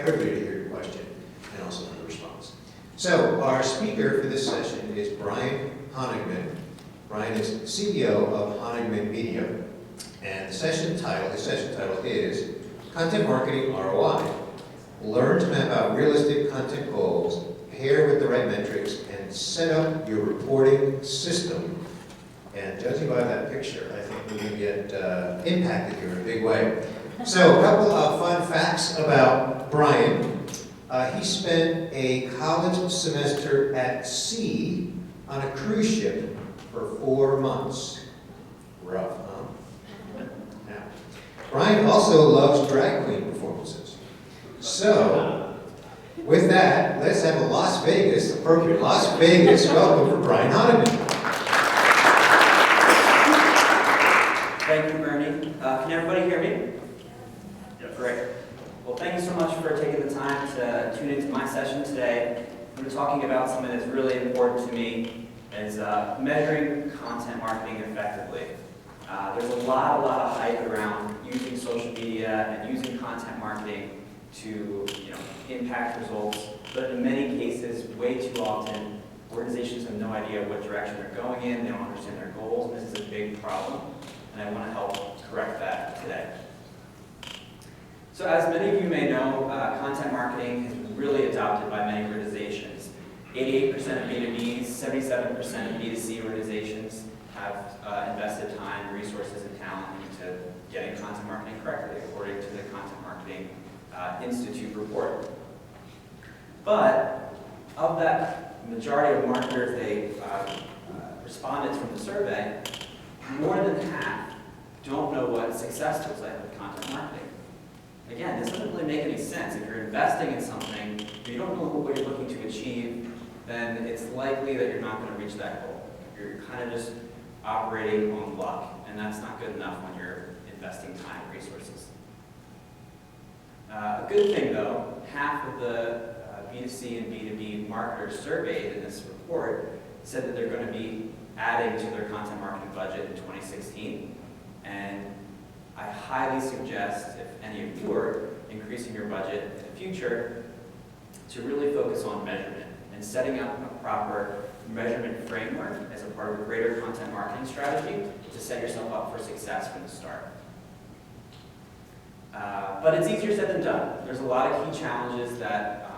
everybody to hear your question and also know the response. So our speaker for this session is Brian Honigman. Brian is CEO of Honigman Media, and his session title is Content Marketing ROI. Learn to map out realistic content goals, pair with the right metrics, and set up your reporting system. And judging by that picture, I think we're going to get impacted here in a big way. So a couple of fun facts about Brian. He spent a college semester at sea on a cruise ship for 4 months. Rough, huh? Now, Brian also loves drag queen performances. So, with that, let's have a Las Vegas welcome for Brian Honigman. Thank you, Bernie. Can everybody hear me? Yes. Great. Well, thank you so much for taking the time to tune into my session today. I'm talking about something that's really important to me, is measuring content marketing effectively. There's a lot of hype around using social media and using content marketing to impact results, but in many cases, way too often, organizations have no idea what direction they're going in, they don't understand their goals, and this is a big problem, and I want to help correct that today. So as many of you may know, content marketing has been really adopted by many organizations. 88% of B2Bs, 77% of B2C organizations have invested time, resources, and talent into getting content marketing correctly, according to the Content Marketing Institute report. But of that majority of marketers they responded from the survey, more than half don't know what success looks like with content marketing. Again, this doesn't really make any sense. If you're investing in something, if you don't know what you're looking to achieve, then it's likely that you're not going to reach that goal. You're kind of just operating on luck, and that's not good enough when you're investing time and resources. A good thing, though, half of the B2C and B2B marketers surveyed in this report said that they're going to be adding to their content marketing budget in 2016. And I highly suggest, if any of you are increasing your budget in the future, to really focus on measurement and setting up a proper measurement framework as a part of a greater content marketing strategy to set yourself up for success from the start. But it's easier said than done. There's a lot of key challenges that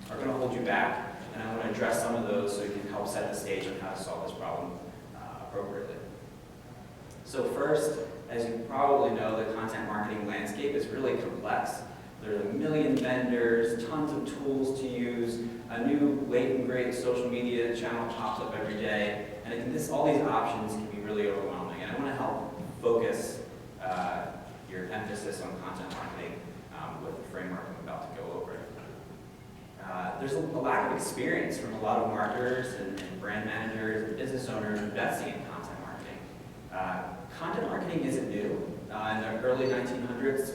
are going to hold you back, and I want to address some of those so you can help set the stage on how to solve this problem appropriately. So first, as you probably know, the content marketing landscape is really complex. There are a million vendors, tons of tools to use, a new late and great social media channel pops up every day, and all these options can be really overwhelming. And I want to help focus your emphasis on content marketing with the framework I'm about to go over. There's a lack of experience from a lot of marketers and brand managers and business owners investing in content marketing. Content marketing isn't new. In the early 1900s, the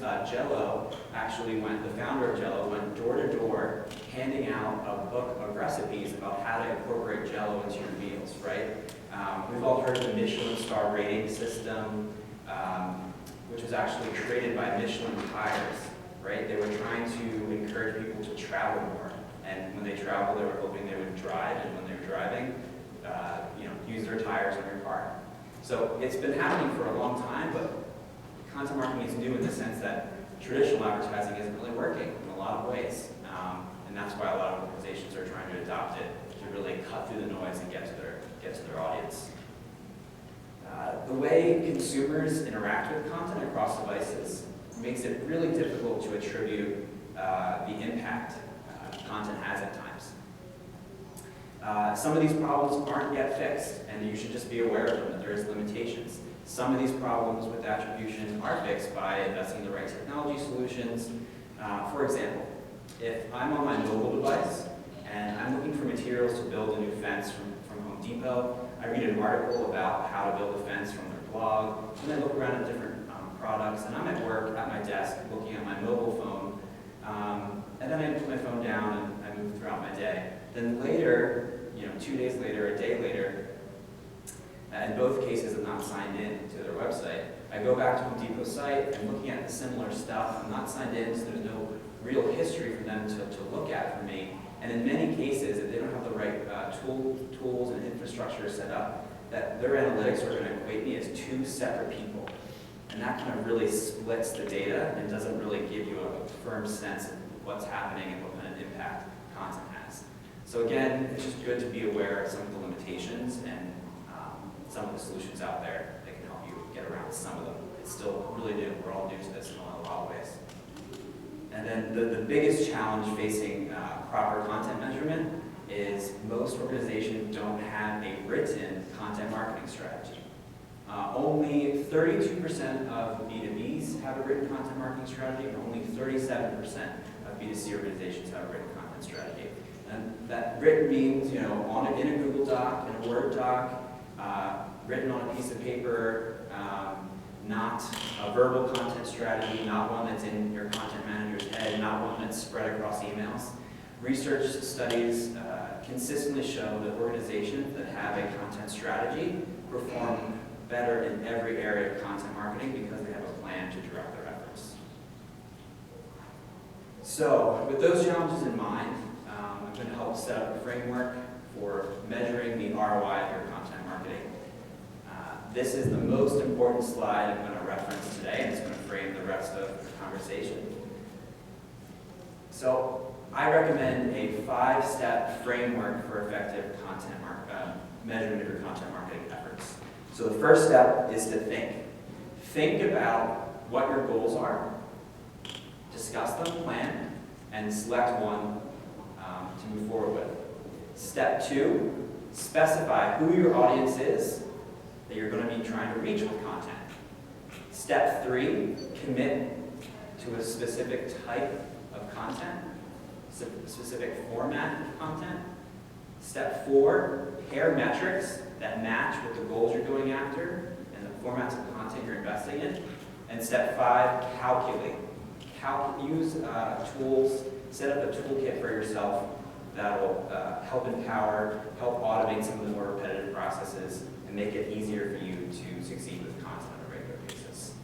founder of Jell-O went door to door handing out a book of recipes about how to incorporate Jell-O into your meals, right? We've all heard of the Michelin star rating system, which was actually created by Michelin tires, right? They were trying to encourage people to travel more. And when they travel, they were hoping they would drive, and when they were driving, use their tires on your car. So it's been happening for a long time, but content marketing is new in the sense that traditional advertising isn't really working in a lot of ways. And that's why a lot of organizations are trying to adopt it to really cut through the noise and get to their audience. The way consumers interact with content across devices makes it really difficult to attribute the impact content has at times. Some of these problems aren't yet fixed, and you should just be aware of them, that there is limitations. Some of these problems with attribution are fixed by investing in the right technology solutions. For example, if I'm on my mobile device and I'm looking for materials to build a new fence from Home Depot, I read an article about how to build a fence from their blog, and I look around at different products, and I'm at work at my desk looking at my mobile phone, and then I put my phone down and I move throughout my day. Then later, 2 days later, a day later, in both cases I'm not signed in to their website, I go back to Home Depot's site, I'm looking at the similar stuff, I'm not signed in, so there's no real history for them to look at for me. And in many cases, if they don't have the right tools and infrastructure set up, that their analytics are going to equate me as two separate people. And that kind of really splits the data and doesn't really give you a firm sense of what's happening and what kind of impact content has. So again, it's just good to be aware of some of the limitations and some of the solutions out there that can help you get around some of them. It's still really new. We're all new to this in a lot of ways. And then the biggest challenge facing proper content measurement is most organizations don't have a written content marketing strategy. Only 32% of B2Bs have a written content marketing strategy, and only 37% of B2C organizations have a written content strategy. And that written means, in a Google Doc, in a Word doc, written on a piece of paper, not a verbal content strategy, not one that's in your content manager's head, not one that's spread across emails. Research studies consistently show that organizations that have a content strategy perform better in every area of content marketing because they have a plan to direct their efforts. So, with those challenges in mind, I'm going to help set up a framework for measuring the ROI of your content marketing. This is the most important slide I'm going to reference today, and it's going to frame the rest of the conversation. So, I recommend a 5-step framework for effective content measurement of your content marketing efforts. So the first step is to think. Think about what your goals are, discuss them, plan, and select one to move forward with. Step 2, specify who your audience is that you're going to be trying to reach with content. Step 3, commit to a specific type of content, specific format of content. Step 4, pair metrics that match with the goals you're going after and the formats of content you're investing in. And step 5, calculate. Use tools, set up a toolkit for yourself that will help automate some of the more repetitive processes and make it easier for you to succeed with content on a regular basis.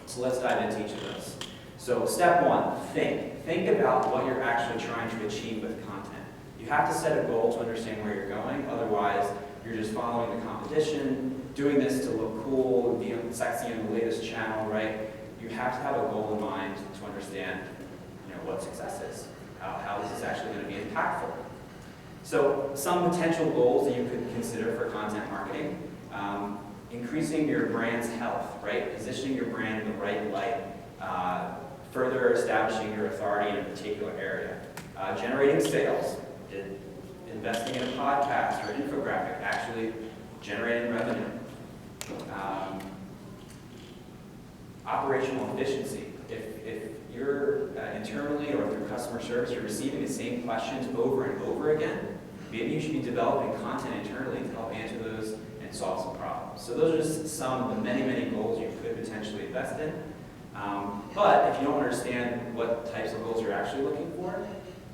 So let's dive into each of those. So step 1, think. Think about what you're actually trying to achieve with content. You have to set a goal to understand where you're going, otherwise you're just following the competition, doing this to look cool, be sexy on the latest channel, right? You have to have a goal in mind to understand what success is, how this is actually going to be impactful. So some potential goals that you could consider for content marketing, increasing your brand's health, right? Positioning your brand in the right light, further establishing your authority in a particular area, generating sales, investing in a podcast or an infographic, actually generating revenue, operational efficiency. If you're internally or through customer service, you're receiving the same questions over and over again, maybe you should be developing content internally to help answer those and solve some problems. So those are just some of the many, many goals you could potentially invest in. But if you don't understand what types of goals you're actually looking for,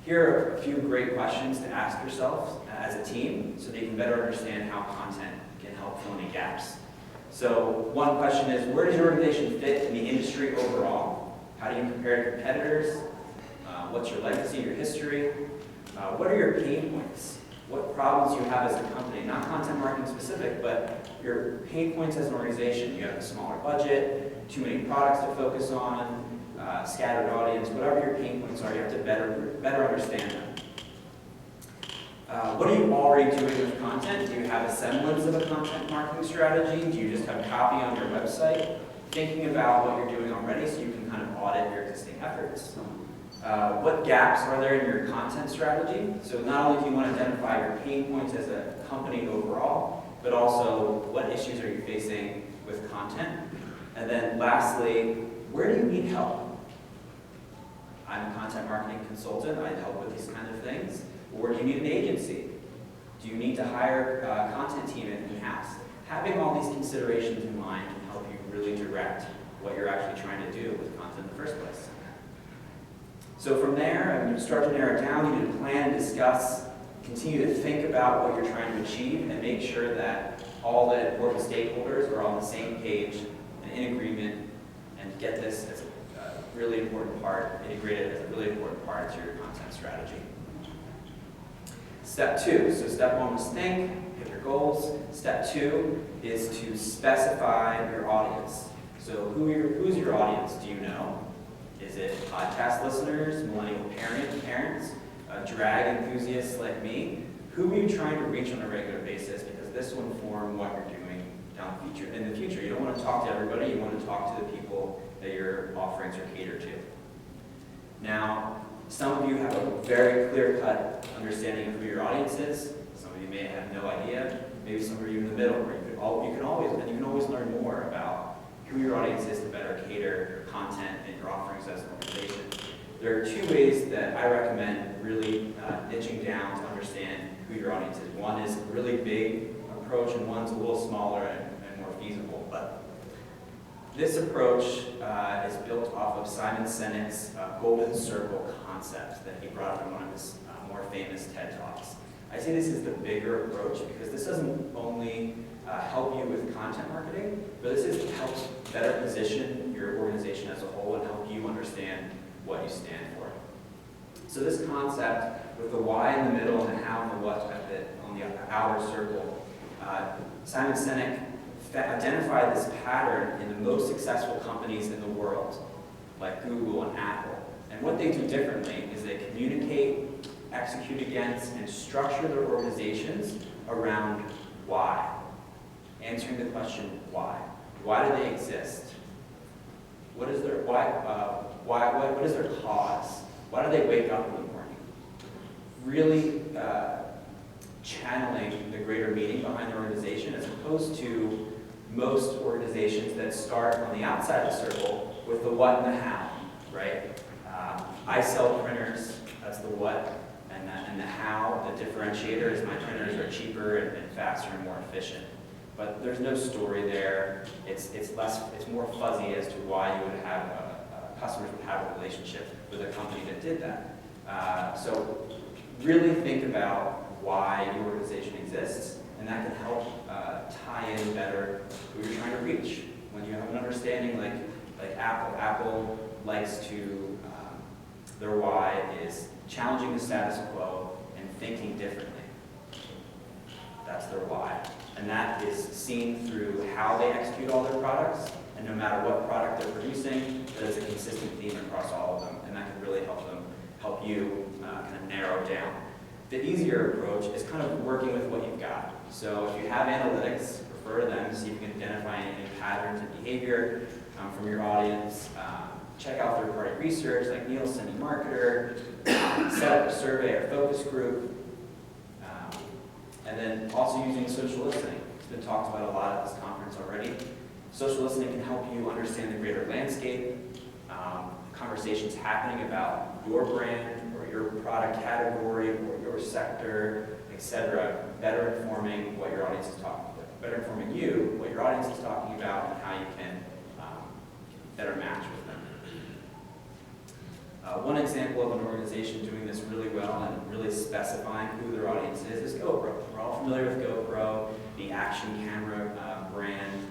here are a few great questions to ask yourself as a team so that you can better understand how content can help fill any gaps. So one question is, where does your organization fit in the industry overall? How do you compare to competitors? What's your legacy, your history? What are your pain points? What problems do you have as a company? Not content marketing specific, but your pain points as an organization. You have a smaller budget, too many products to focus on, scattered audience, whatever your pain points are, you have to better understand them. What are you already doing with content? Do you have a semblance of a content marketing strategy? Do you just have copy on your website? Thinking about what you're doing already so you can kind of audit your existing efforts. What gaps are there in your content strategy? So not only do you want to identify your pain points as a company overall, but also what issues are you facing with content? And then lastly, where do you need help? I'm a content marketing consultant. I help with these kind of things. Or do you need an agency? Do you need to hire a content team in-house? Having all these considerations in mind can help you really direct what you're actually trying to do with content in the first place. So from there, you start to narrow it down. You need to plan, discuss, continue to think about what you're trying to achieve, and make sure that all the important stakeholders are on the same page and in agreement, and get this as really important part, integrate it as a really important part into your content strategy. Step 2, so step 1 was think, hit your goals. Step 2 is to specify your audience. So who's your audience? Do you know? Is it podcast listeners, millennial parents, drag enthusiasts like me? Who are you trying to reach on a regular basis? Because this will inform what you're doing in the future. You don't want to talk to everybody, you want to talk to the people that your offerings are catered to. Now, some of you have a very clear-cut understanding of who your audience is. Some of you may have no idea. Maybe some of you in the middle, where you can always learn more about who your audience is to better cater your content and your offerings as an organization. There are 2 ways that I recommend really niching down to understand who your audience is. One is a really big approach, and one's a little smaller and more feasible. But this approach is built off of Simon Sinek's golden circle concept that he brought up in one of his more famous TED Talks. I say this is the bigger approach because this doesn't only help you with content marketing, but this helps better position your organization as a whole and help you understand what you stand for. So this concept with the why in the middle and the how and the what on the outer circle, Simon Sinek identified this pattern in the most successful companies in the world, like Google and Apple. And what they do differently is they communicate, execute against, and structure their organizations around why. Answering the question, why? Why do they exist? What is their what is their cause? Why do they wake up in the morning? Really channeling the greater meaning behind the organization, as opposed to most organizations that start on the outside of the circle with the what and the how, right? I sell printers, that's the what, and the how, the differentiator is my printers are cheaper and faster and more efficient. But there's no story there. It's more fuzzy as to why you would have customers would have a relationship with a company that did that. So really think about why your organization exists, and that can help tie in better who you're trying to reach. When you have an understanding like Apple likes to, their why is challenging the status quo and thinking differently. That's their why. And that is seen through how they execute all their products, and no matter what product they're producing, that is a consistent theme across all of them, and that can really help you kind of narrow down. The easier approach is kind of working with what you've got. So if you have analytics, refer to them to see if you can identify any patterns in behavior from your audience. Check out third-party research like Nielsen and Marketer, set up a survey or focus group, and then also using social listening. It's been talked about a lot at this conference already. Social listening can help you understand the greater landscape, conversations happening about your brand or your product category or your sector, etc., better informing what your audience is talking about, better informing you what your audience is talking about and how you can better match with them. One example of an organization doing this really well and really specifying who their audience is GoPro. We're all familiar with GoPro, the action camera brand.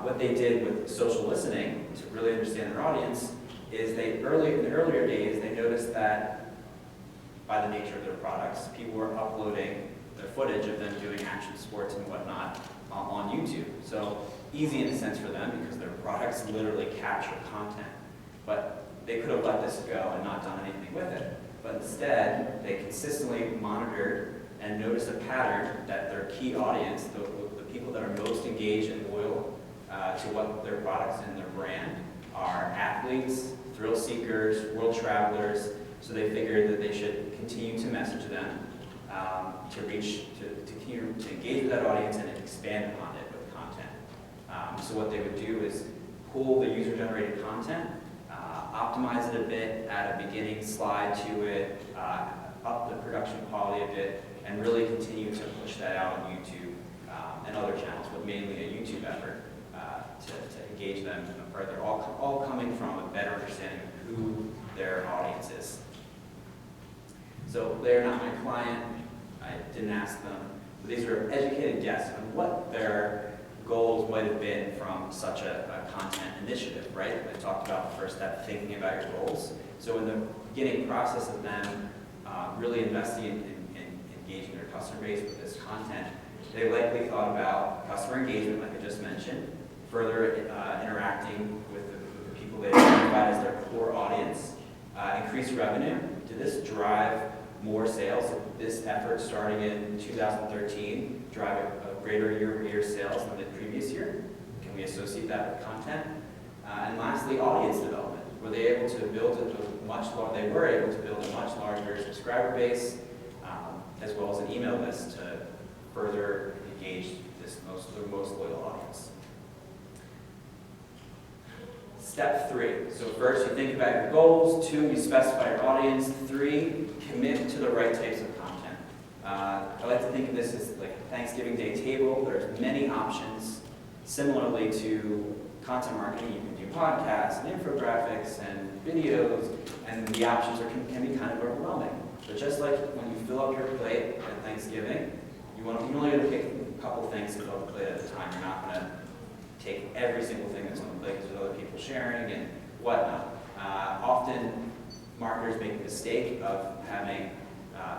What they did with social listening to really understand their audience is in the earlier days, they noticed that by the nature of their products, people were uploading their footage of them doing action sports and whatnot on YouTube. So easy in a sense for them because their products literally capture content. But they could have let this go and not done anything with it. But instead, they consistently monitored and noticed a pattern that their key audience, the people that are most engaged and loyal to what their products and their brand, are athletes, thrill seekers, world travelers. So they figured that they should continue to message them to continue to engage with that audience and expand upon it with content. So what they would do is pull the user-generated content, optimize it a bit, add a beginning slide to it, up the production quality a bit, and really continue to push that out on YouTube and other channels, but mainly a YouTube effort to engage them further, all coming from a better understanding of who their audience is. So they're not my client, I didn't ask them, but these are educated guesses on what their goals might have been from such a content initiative, right? I talked about the first step, thinking about your goals. So in the beginning process of them really investing in engaging their customer base with this content, they likely thought about customer engagement, like I just mentioned, further interacting with the people they identified as their core audience, increase revenue. Did this drive more sales? Did this effort starting in 2013 drive a greater year-over-year sales than the previous year? Can we associate that with content? And lastly, audience development. Were they able to build a much larger? They were able to build a much larger subscriber base, as well as an email list to further engage their most loyal audience. Step 3. So first, you think about your goals. 2, you specify your audience. 3, commit to the right types of content. I like to think of this as like a Thanksgiving Day table. There's many options. Similarly to content marketing, you can do podcasts and infographics and videos, and the options can be kind of overwhelming. But just like when you fill up your plate at Thanksgiving, you're only going to pick a couple things to fill up the plate at a time. You're not going to take every single thing that's on the plate because there's other people sharing and whatnot. Often, marketers make the mistake of having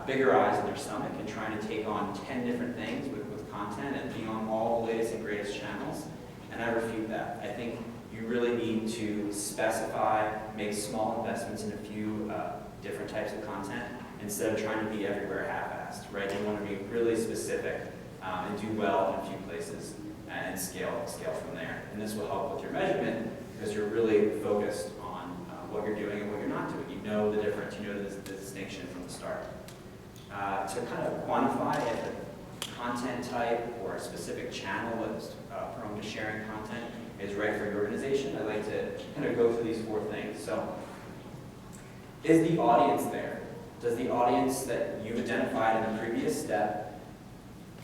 bigger eyes in their stomach and trying to take on 10 different things with content and being on all the latest and greatest channels. And I refute that. I think you really need to specify, make small investments in a few different types of content instead of trying to be everywhere half-assed, right? You want to be really specific and do well in a few places and scale from there. And this will help with your measurement because you're really focused on what you're doing and what you're not doing. You know the difference, you know the distinction from the start. To kind of quantify if a content type or a specific channel that's prone to sharing content is right for your organization, I'd like to kind of go through these 4 things. So, is the audience there? Does the audience that you've identified in the previous step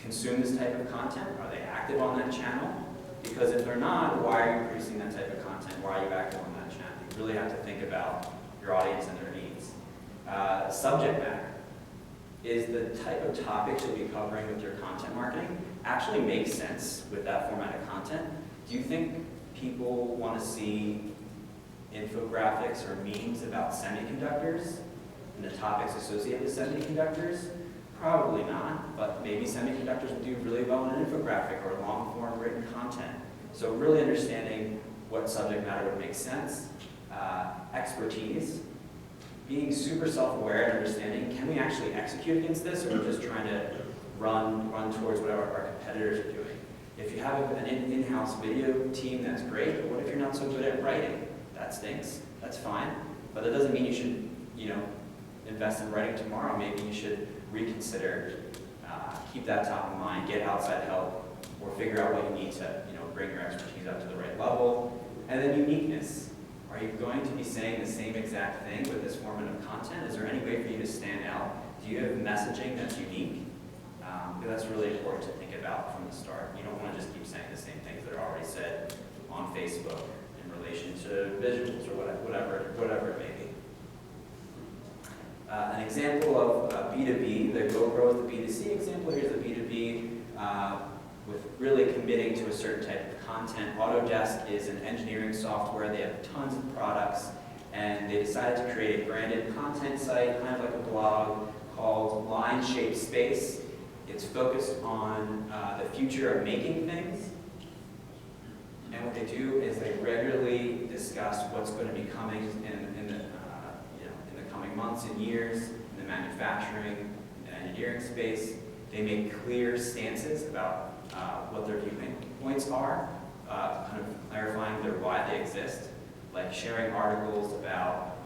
consume this type of content? Are they active on that channel? Because if they're not, why are you producing that type of content? Why are you active on that channel? You really have to think about your audience and their needs. Subject matter. Is the type of topics you'll be covering with your content marketing actually make sense with that format of content? Do you think people want to see infographics or memes about semiconductors and the topics associated with semiconductors? Probably not, but maybe semiconductors will do really well in an infographic or long-form written content. So really understanding what subject matter would make sense. Expertise. Being super self-aware and understanding, can we actually execute against this, or we're just trying to run towards whatever our competitors are doing? If you have an in-house video team, that's great, but what if you're not so good at writing? That stinks. That's fine. But that doesn't mean you should, invest in writing tomorrow. Maybe you should reconsider, keep that top of mind, get outside help, or figure out what you need to, bring your expertise up to the right level. And then uniqueness. Are you going to be saying the same exact thing with this format of content? Is there any way for you to stand out? Do you have messaging that's unique? That's really important to think about from the start. You don't want to just keep saying the same things that are already said on Facebook in relation to visuals or whatever it may be. An example of B2B, the GoPro is the B2C example. Here's the B2B with really committing to a certain type of content. Autodesk is an engineering software. They have tons of products, and they decided to create a branded content site, kind of like a blog, called Line Shape Space. It's focused on the future of making things. And what they do is they regularly discuss what's going to be coming in the coming months and years in the manufacturing and engineering space. They make clear stances about what their viewing points are, kind of clarifying why they exist, like sharing articles about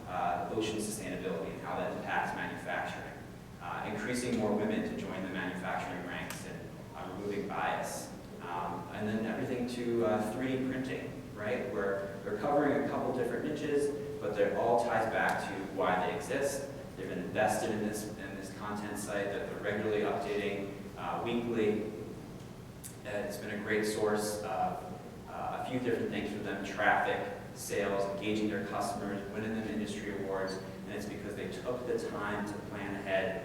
ocean sustainability and how that impacts manufacturing, increasing more women to join the manufacturing ranks and removing bias, and then everything to 3D printing, right? Where they're covering a couple different niches, but it all ties back to why they exist. They've been invested in this content site that they're regularly updating weekly. It's been a great source of a few different things for them: traffic, sales, engaging their customers, winning them industry awards, and it's because they took the time to plan ahead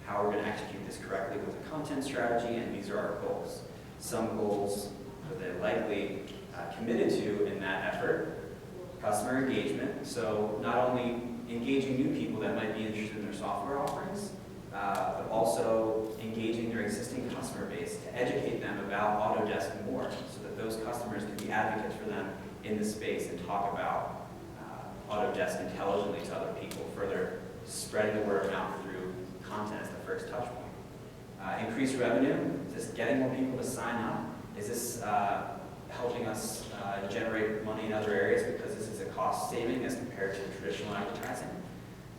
how we're going to execute this correctly with a content strategy, and these are our goals. Some goals but they're likely committed to in that effort. Customer engagement, so not only engaging new people that might be interested in their software offerings, but also engaging their existing customer base to educate them about Autodesk more, so that those customers can be advocates for them in the space and talk about Autodesk intelligently to other people, further spreading the word of mouth through content as the first touch point. Increased revenue, is this getting more people to sign up? Is this helping us generate money in other areas because this is a cost saving as compared to traditional advertising?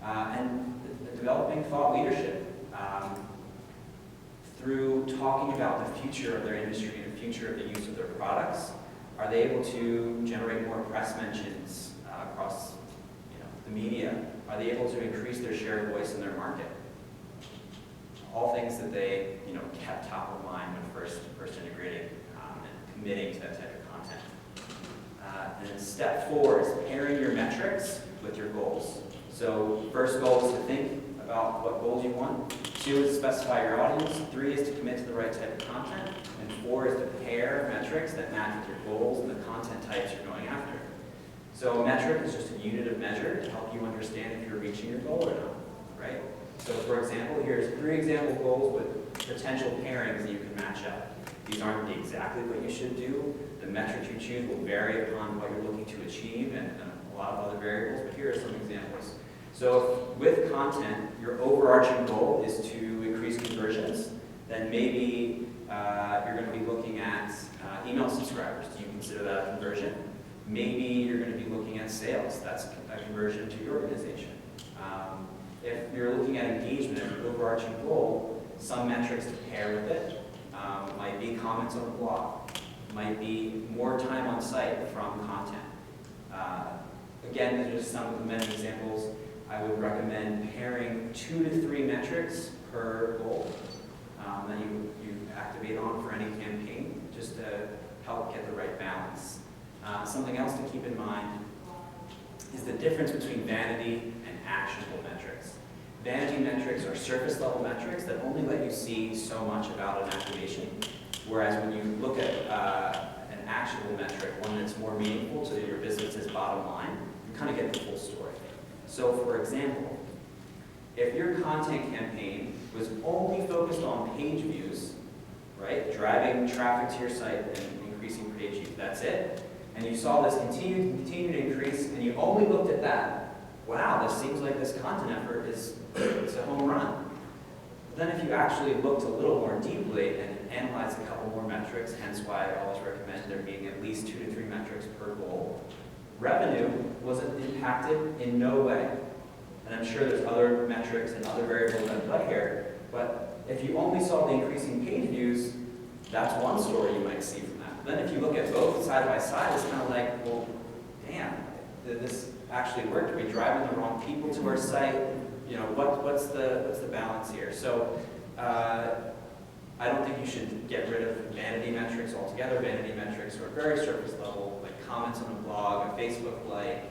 And developing thought leadership through talking about the future of their industry and the future of the use of their products. Are they able to generate more press mentions across the media? Are they able to increase their share of voice in their market? All things that they kept top of mind when first integrating and committing to that type of content. And then step 4 is pairing your metrics with your goals. So first goal is to think about what goals you want. 2 is to specify your audience. 3 is to commit to the right type of content. And 4 is to pair metrics that match with your goals and the content types you're going after. So a metric is just a unit of measure to help you understand if you're reaching your goal or not, right? So for example, here's 3 example goals with potential pairings that you can match up. These aren't exactly what you should do. The metrics you choose will vary upon what you're looking to achieve and a lot of other variables, but here are some examples. So with content, your overarching goal is to increase conversions. Then maybe you're going to be looking at email subscribers. Do you consider that a conversion? Maybe you're going to be looking at sales. That's a conversion to your organization. If you're looking at engagement as your overarching goal, some metrics to pair with it might be comments on the blog, might be more time on site from content. Again, these are just some of the many examples. I would recommend pairing 2 to 3 metrics per goal that you activate on for any campaign, just to help get the right balance. Something else to keep in mind is the difference between vanity and actionable metrics. Vanity metrics are surface level metrics that only let you see so much about an activation, whereas when you look at an actionable metric, one that's more meaningful to your business's bottom line, you kind of get the full story. So for example, if your content campaign was only focused on page views, right, driving traffic to your site and increasing page views, that's it, and you saw this continue to increase, and you only looked at that, wow, this seems like this content effort is a home run. Then if you actually looked a little more deeply and analyzed a couple more metrics, hence why I always recommend there being at least 2 to 3 metrics per goal, revenue wasn't impacted in no way. And I'm sure there's other metrics and other variables at play here, but if you only saw the increasing page views, that's one story you might see from that. Then if you look at both side by side, it's kind of like, well, damn, did this actually work? Are we driving the wrong people to our site? What's the balance here? So I don't think you should get rid of vanity metrics altogether. Vanity metrics are very surface level, like comments on a blog, a Facebook like,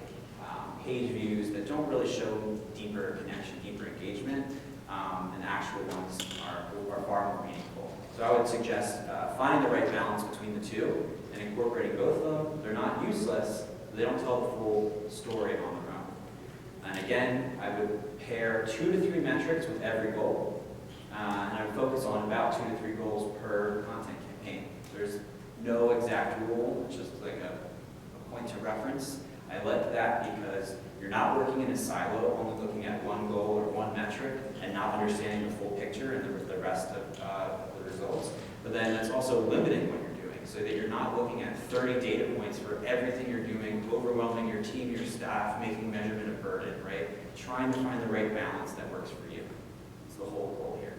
page views that don't really show deeper connection, deeper engagement, and actual ones are far more meaningful. So I would suggest finding the right balance between the two and incorporating both of them. They're not useless, they don't tell the full story on their own. And again, I would pair 2 to 3 metrics with every goal, and I would focus on about 2 to 3 goals per content campaign. There's no exact rule, it's just like a point to reference. I like that because you're not working in a silo, only looking at one goal or one metric and not understanding the full picture and the rest of the results. But then it's also limiting what you're doing so that you're not looking at 30 data points for everything you're doing, overwhelming your team, your staff, making measurement a burden, right? Trying to find the right balance that works for you. It's the whole goal here.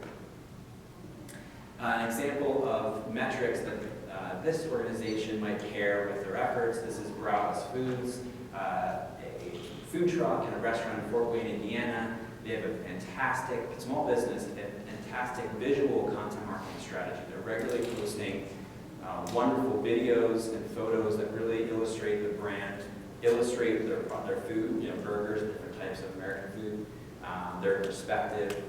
An example of metrics that this organization might pair with their efforts. This is Browse Foods, a food truck and a restaurant in Fort Wayne, Indiana. They have a fantastic, small business, a fantastic visual content marketing strategy. They're regularly posting wonderful videos and photos that really illustrate the brand, illustrate their food, burgers, different types of American food, their perspective,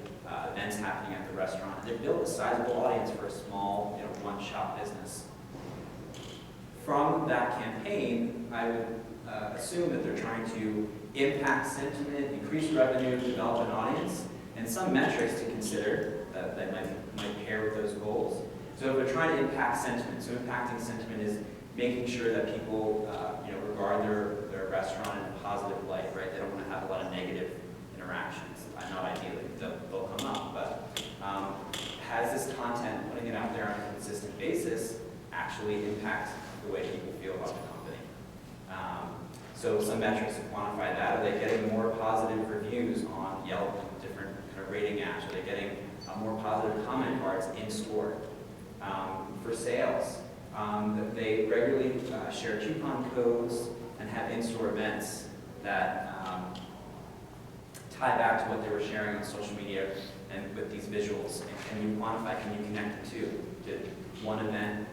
events happening at the restaurant. They've built a sizable audience for a small, one-shop business. from that campaign, I would assume that they're trying to impact sentiment, increase revenue, develop an audience, and some metrics to consider that might pair with those goals. So if they're trying to impact sentiment, so impacting sentiment is making sure that people regard their restaurant in a positive light, right? They don't want to have a lot of negative interactions. Not ideally, they'll come up, but has this content, putting it out there on a consistent basis, actually impact the way people feel about the company? So some metrics to quantify that: are they getting more positive reviews on Yelp and different kind of rating apps? Are they getting more positive comment cards in store? For sales, they regularly share coupon codes and have in-store events that tie back to what they were sharing on social media and with these visuals. And can you quantify, can you connect the two? Did one event,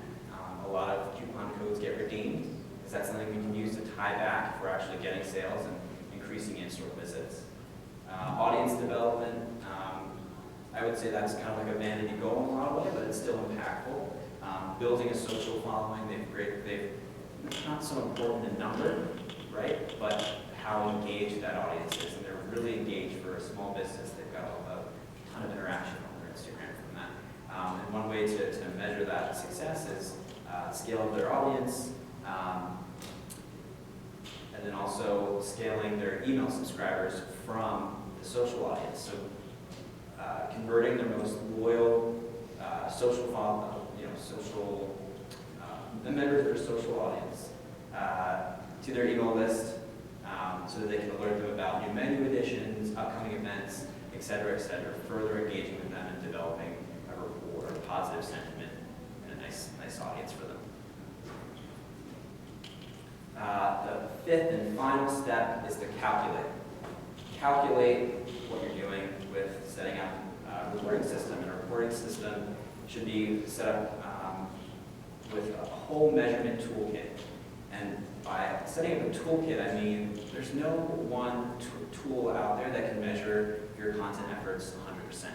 a lot of coupon codes get redeemed? Is that something we can use to tie back if we're actually getting sales and increasing in-store visits? Audience development, I would say that's kind of like a vanity goal in a lot of ways, but it's still impactful. Building a social following, they've not so important in number, right? But how engaged that audience is, and they're really engaged for a small business. They've got a ton of interaction on their Instagram from that. And one way to measure that success is scale of their audience, and then also scaling their email subscribers from the social audience. So converting their most loyal the members of their social audience to their email list, so that they can alert them about new menu additions, upcoming events, et cetera, further engaging with them and developing a rapport, a positive sentiment, and a nice audience for them. The fifth and final step is to calculate. Calculate what you're doing with setting up a reporting system. And a reporting system should be set up with a whole measurement toolkit. And by setting up a toolkit, I mean there's no one tool out there that can measure your content efforts 100%.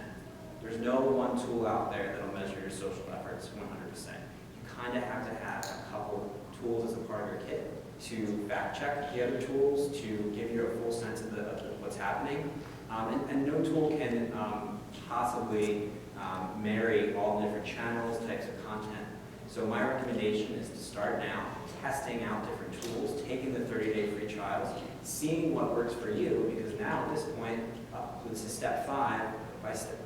There's no one tool out there that will measure your social efforts 100%. You kind of have to have a couple tools as a part of your kit to fact check the other tools, to give you a full sense of what's happening. And no tool can possibly marry all the different channels, types of content. So my recommendation is to start now, testing out different tools, taking the 30-day free trials, seeing what works for you, because now at this point, this is step 5,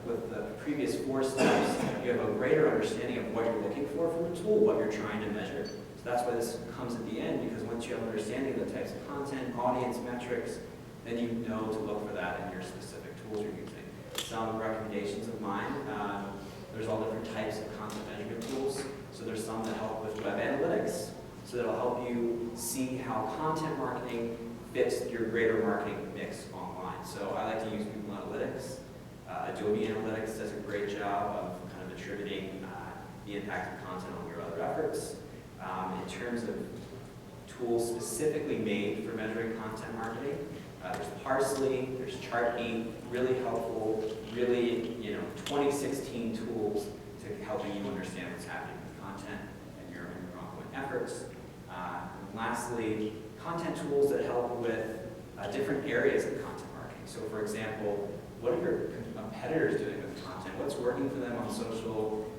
with the previous 4 steps, you have a greater understanding of what you're looking for from a tool, what you're trying to measure. So that's why this comes at the end, because once you have an understanding of the types of content, audience metrics, then you know to look for that in your specific tools you're using. Some recommendations of mine, there's all different types of content measurement tools. So there's some that help with web analytics. So that'll help you see how content marketing fits your greater marketing mix online. So I like to use Google Analytics. Adobe Analytics does a great job of kind of attributing the impact of content on your other efforts. In terms of tools specifically made for measuring content marketing, there's Parsley, there's Chartbeat, really helpful, really 2016 tools to helping you understand what's happening with content and your ongoing efforts. And lastly, content tools that help with different areas of content marketing. So for example, what are your competitors doing with content? What's working for them on social,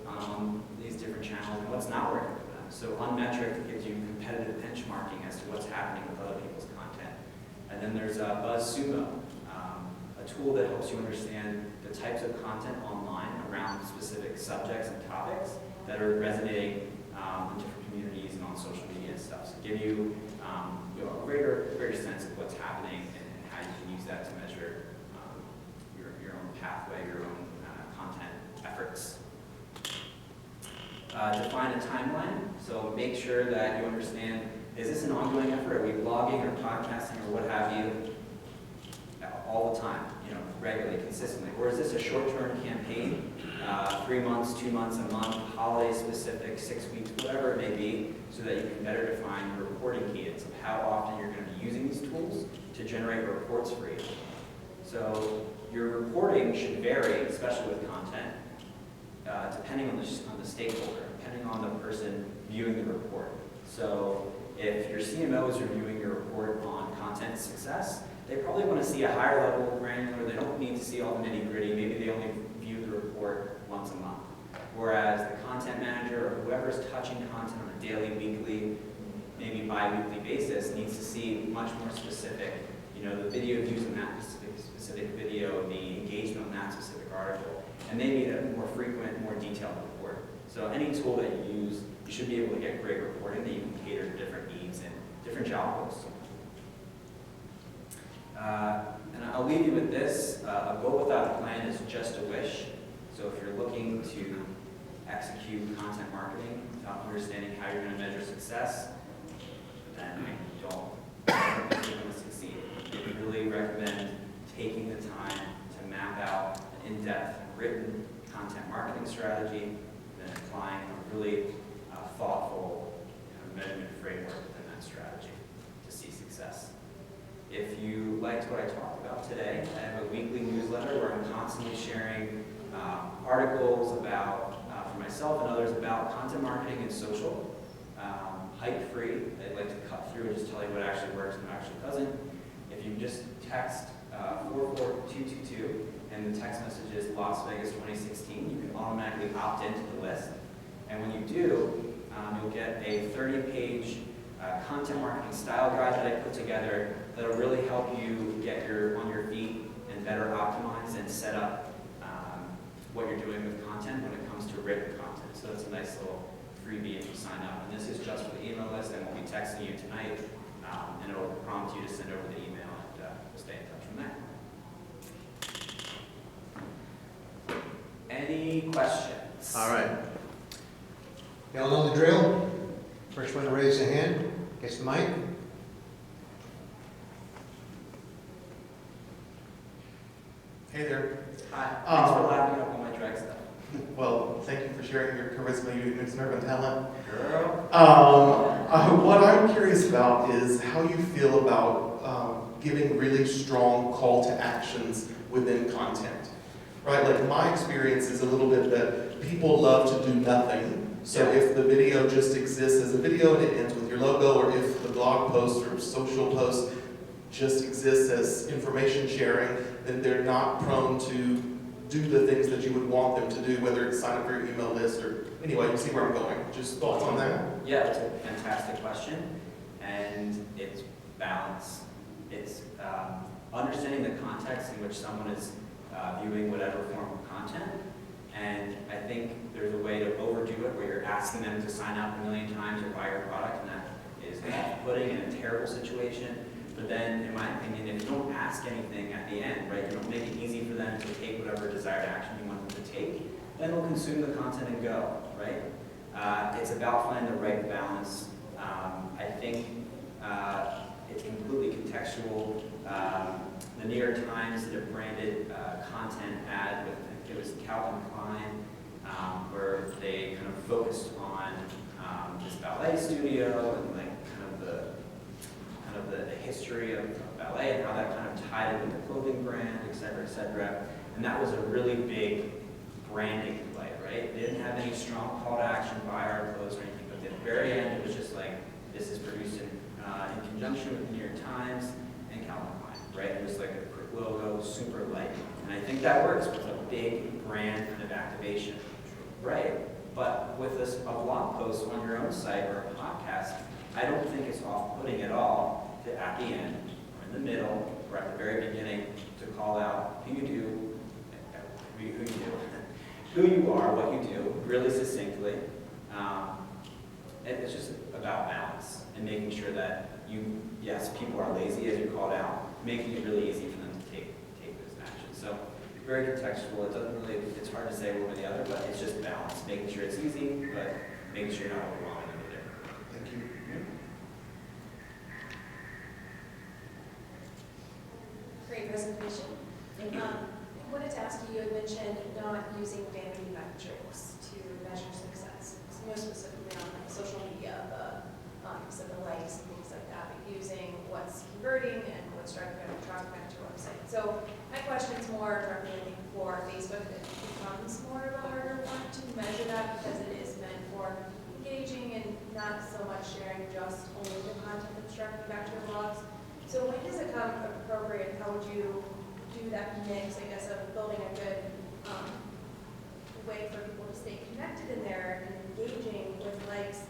these different channels, and what's not working for them? So Unmetric gives you competitive benchmarking as to what's happening with other people's content. And then there's BuzzSumo, a tool that helps you understand the types of content online around specific subjects and topics that are resonating in different communities and on social media and stuff. So give you, a greater sense of what's happening and how you can use that to measure your own pathway, your own content efforts. Define a timeline. So make sure that you understand, is this an ongoing effort? Are we blogging or podcasting or what have you all the time, regularly, consistently? Or is this a short-term campaign, 3 months, 2 months, a month, holiday-specific, 6 weeks, whatever it may be, so that you can better define your reporting cadence of how often you're going to be using these tools to generate reports for you. So your reporting should vary, especially with content, depending on the stakeholder, depending on the person viewing the report. So if your CMO is reviewing your report on content success, they probably want to see a higher level of granular. They don't need to see all the nitty gritty. Maybe they only view the report once a month. Whereas the content manager or whoever's touching content on a daily, weekly, maybe bi-weekly basis needs to see much more specific, the video views on that specific video, the engagement on that specific article, and they need a more frequent, more detailed report. So any tool that you use, you should be able to get great reporting that you can cater to different needs and different job roles. And I'll leave you with this. A goal without a plan is just a wish. So if you're looking to execute content marketing without understanding how you're going to measure success, then I don't think you're going to succeed. I really recommend taking the time to map out an in-depth written content marketing strategy, and then applying a really thoughtful measurement framework within that strategy to see success. If you liked what I talked about today, I have a weekly newsletter where I'm constantly sharing articles about, for myself and others, about content marketing and social, hype-free. I'd like to cut through and just tell you what actually works and what actually doesn't. If you just text 44222 and the text message is Las Vegas 2016, you can automatically opt into the list. And when you do, you'll get a 30-page content marketing style guide that I put together that'll really help you get on your feet and better optimize and set up what you're doing with content when it comes to written content. So that's a nice little freebie if you sign up. And this is just for the email list, and we'll be texting you tonight, and it'll prompt you to send over the email, and we'll stay in touch from there. Any questions? All right. You all know the drill? First one to raise a hand gets the mic. Hey there. Hi. Thanks for laughing up on my drag stuff. Well, thank you for sharing your charisma, uniqueness, and urban talent. Girl. What I'm curious about is how you feel about giving really strong call to actions within content, right? Like my experience is a little bit that people love to do nothing. So if the video just exists as a video and it ends with your logo, or if the blog post or social post just exists as information sharing, then they're not prone to do the things that you would want them to do, whether it's sign up for your email list or, anyway, you see where I'm going. Just thoughts on that? Yeah, that's a fantastic question, and it's balance. It's understanding the context in which someone is viewing whatever form of content, and I think there's a way to overdo it where you're asking them to sign up a million times or buy your product, and that is off-putting in a terrible situation. But then, in my opinion, if you don't ask anything at the end, right, you don't make it easy for them to take whatever desired action you want them to take, then they'll consume the content and go, right? It's about finding the right balance. I think it's completely contextual. The New York Times did a branded content ad with, I think it was Calvin Klein, where they kind of focused on this ballet studio and like the history of ballet and how that kind of tied in with the clothing brand, et cetera, et cetera. And that was a really big branding play, right? They didn't have any strong call to action, buy our clothes or anything, but at the very end, it was just like, this is produced in conjunction with the New York Times and Calvin Klein, right? It was like a quick logo, super light. And I think that works with a big brand kind of activation, right? But with a blog post on your own site or a podcast, I don't think it's off-putting at all to, at the end, or in the middle, or at the very beginning, to call out who you do, who you are, what you do, really succinctly. It's just about balance and making sure that yes, people are lazy, as you called out, making it really easy for them to take those actions. So very contextual. It doesn't really, it's hard to say one or the other, but it's just balance, making sure it's easy, but making sure you're not overwhelming them either. Thank you. Great presentation. I wanted to ask you had mentioned not using vanity metrics to measure success, most specifically on like social media, the likes and things like that, but using what's converting and what's driving traffic back to your website. So my question is more directly, I think, for Facebook, that becomes more of a harder one to measure that because it is meant for engagement engaging and not so much sharing just only the content that's directly back to your blogs. So when does it come appropriate? How would you do that mix, I guess, of building a good way for people to stay connected in there and engaging with likes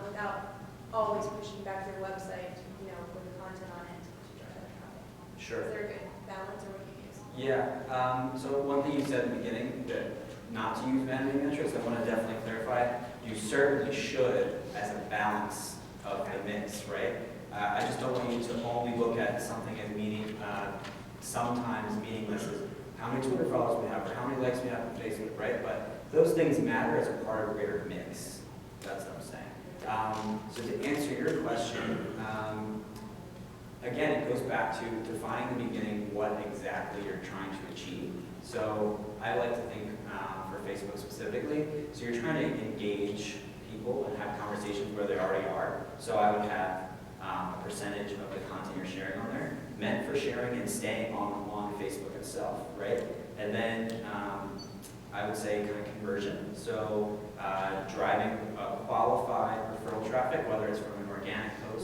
without always pushing back their website, with content on it to drive that traffic? Sure. Is there a good balance, or what do you use? Yeah, so one thing you said in the beginning, that not to use vanity metrics, I want to definitely clarify. You certainly should as a balance of the mix, right? I just don't want you to only look at something as sometimes meaningless as how many Twitter followers we have or how many likes we have on Facebook, right? But those things matter as a part of a greater mix. That's what I'm saying. So to answer your question, again, it goes back to defining in the beginning what exactly you're trying to achieve. So I like to think for Facebook specifically, so you're trying to engage people and have conversations where they already are. So I would have a percentage of the content you're sharing on there meant for sharing and staying on Facebook itself, right? And then I would say kind of conversion. So driving qualified referral traffic, whether it's from an organic post